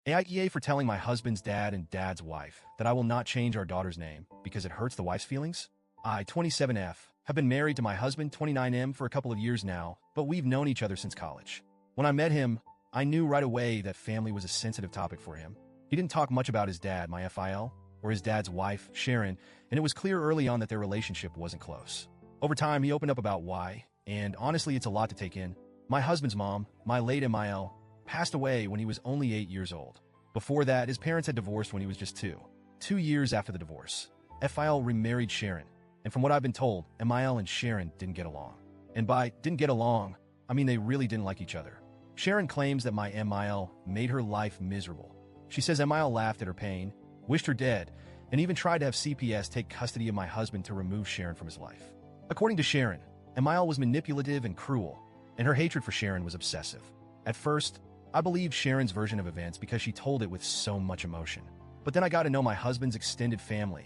AITA for telling my husband's dad and dad's wife that I will not change our daughter's name because it hurts the wife's feelings? I, 27F, have been married to my husband, 29M, for a couple of years now, but we've known each other since college. When I met him, I knew right away that family was a sensitive topic for him. He didn't talk much about his dad, my FIL, or his dad's wife, Sharon, and it was clear early on that their relationship wasn't close. Over time, he opened up about why, and honestly, it's a lot to take in. My husband's mom, my late MIL, passed away when he was only 8 years old. Before that, his parents had divorced when he was just 2. 2 years after the divorce, FIL remarried Sharon, and from what I've been told, MIL and Sharon didn't get along. And by didn't get along, I mean they really didn't like each other. Sharon claims that my MIL made her life miserable. She says MIL laughed at her pain, wished her dead, and even tried to have CPS take custody of my husband to remove Sharon from his life. According to Sharon, MIL was manipulative and cruel, and her hatred for Sharon was obsessive. At first, I believed Sharon's version of events because she told it with so much emotion. But then I got to know my husband's extended family,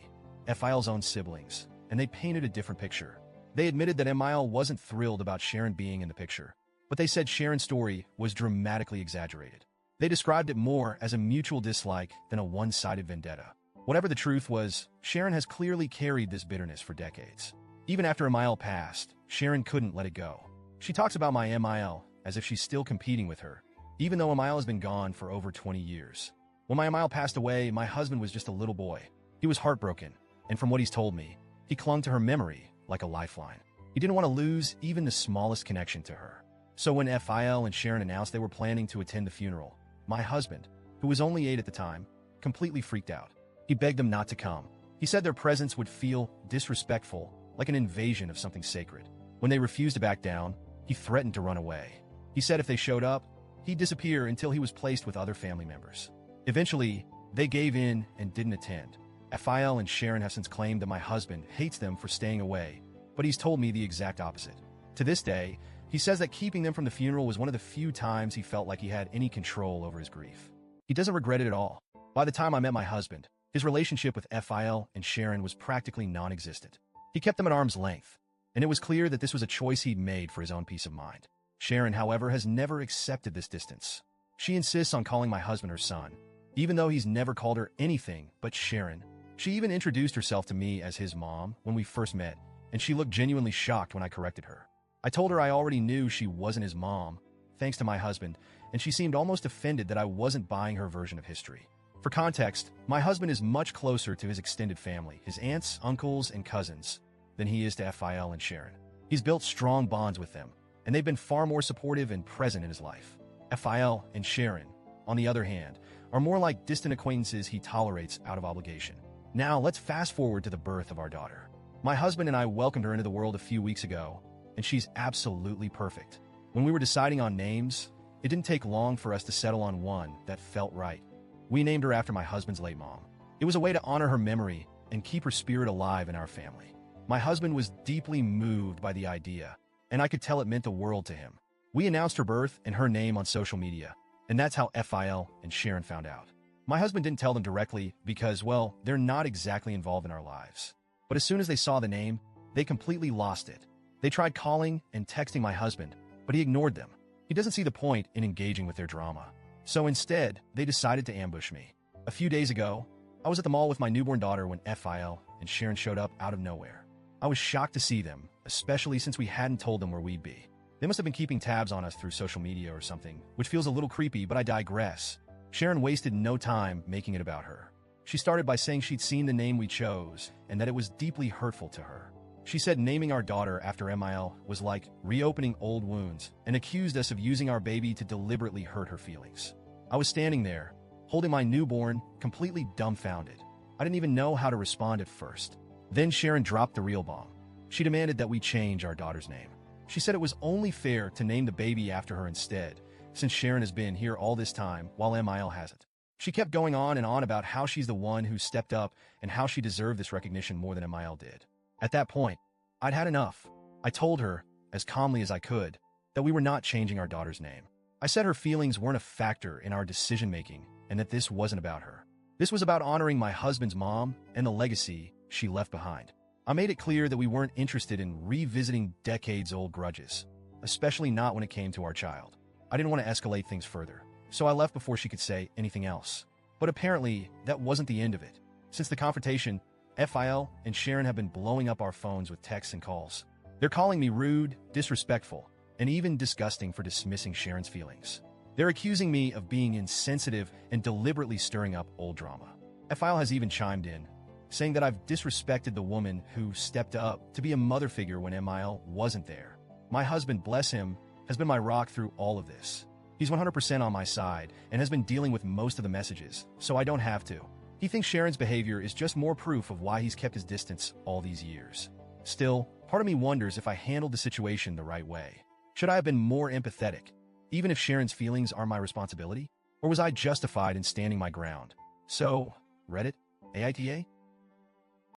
FIL's own siblings, and they painted a different picture. They admitted that MIL wasn't thrilled about Sharon being in the picture, but they said Sharon's story was dramatically exaggerated. They described it more as a mutual dislike than a one-sided vendetta. Whatever the truth was, Sharon has clearly carried this bitterness for decades. Even after MIL passed, Sharon couldn't let it go. She talks about my MIL as if she's still competing with her, even though MIL has been gone for over 20 years. When my MIL passed away, my husband was just a little boy. He was heartbroken, and from what he's told me, he clung to her memory like a lifeline. He didn't want to lose even the smallest connection to her. So when FIL and Sharon announced they were planning to attend the funeral, my husband, who was only 8 at the time, completely freaked out. He begged them not to come. He said their presence would feel disrespectful, like an invasion of something sacred. When they refused to back down, he threatened to run away. He said if they showed up, he'd disappear until he was placed with other family members. Eventually, they gave in and didn't attend. FIL and Sharon have since claimed that my husband hates them for staying away, but he's told me the exact opposite. To this day, he says that keeping them from the funeral was one of the few times he felt like he had any control over his grief. He doesn't regret it at all. By the time I met my husband, his relationship with FIL and Sharon was practically non-existent. He kept them at arm's length, and it was clear that this was a choice he'd made for his own peace of mind. Sharon, however, has never accepted this distance. She insists on calling my husband her son, even though he's never called her anything but Sharon. She even introduced herself to me as his mom when we first met, and she looked genuinely shocked when I corrected her. I told her I already knew she wasn't his mom, thanks to my husband, and she seemed almost offended that I wasn't buying her version of history. For context, my husband is much closer to his extended family, his aunts, uncles, and cousins, than he is to FIL and Sharon. He's built strong bonds with them, and they've been far more supportive and present in his life. FIL and Sharon, on the other hand, are more like distant acquaintances he tolerates out of obligation. Now, let's fast forward to the birth of our daughter. My husband and I welcomed her into the world a few weeks ago, and she's absolutely perfect. When we were deciding on names, it didn't take long for us to settle on one that felt right. We named her after my husband's late mom. It was a way to honor her memory and keep her spirit alive in our family. My husband was deeply moved by the idea, and I could tell it meant the world to him. We announced her birth and her name on social media, and that's how FIL and Sharon found out. My husband didn't tell them directly because, well, they're not exactly involved in our lives. But as soon as they saw the name, they completely lost it. They tried calling and texting my husband, but he ignored them. He doesn't see the point in engaging with their drama. So instead, they decided to ambush me. A few days ago, I was at the mall with my newborn daughter when FIL and Sharon showed up out of nowhere. I was shocked to see them, especially since we hadn't told them where we'd be. They must have been keeping tabs on us through social media or something, which feels a little creepy, but I digress. Sharon wasted no time making it about her. She started by saying she'd seen the name we chose and that it was deeply hurtful to her. She said naming our daughter after MIL was like reopening old wounds and accused us of using our baby to deliberately hurt her feelings. I was standing there, holding my newborn, completely dumbfounded. I didn't even know how to respond at first. Then Sharon dropped the real bomb. She demanded that we change our daughter's name. She said it was only fair to name the baby after her instead, since Sharon has been here all this time while MIL hasn't. She kept going on and on about how she's the one who stepped up and how she deserved this recognition more than MIL did. At that point, I'd had enough. I told her, as calmly as I could, that we were not changing our daughter's name. I said her feelings weren't a factor in our decision-making and that this wasn't about her. This was about honoring my husband's mom and the legacy she left behind. I made it clear that we weren't interested in revisiting decades-old grudges, especially not when it came to our child. I didn't want to escalate things further. so I left before she could say anything else. But apparently, that wasn't the end of it. Since the confrontation, FIL and Sharon have been blowing up our phones with texts and calls. They're calling me rude, disrespectful, and even disgusting for dismissing Sharon's feelings. They're accusing me of being insensitive and deliberately stirring up old drama. FIL has even chimed in, saying that I've disrespected the woman who stepped up to be a mother figure when MIL wasn't there. My husband, bless him, has been my rock through all of this. He's 100% on my side and has been dealing with most of the messages, so I don't have to. He thinks Sharon's behavior is just more proof of why he's kept his distance all these years. Still, part of me wonders if I handled the situation the right way. Should I have been more empathetic, even if Sharon's feelings are my responsibility? Or was I justified in standing my ground? So, Reddit, AITA?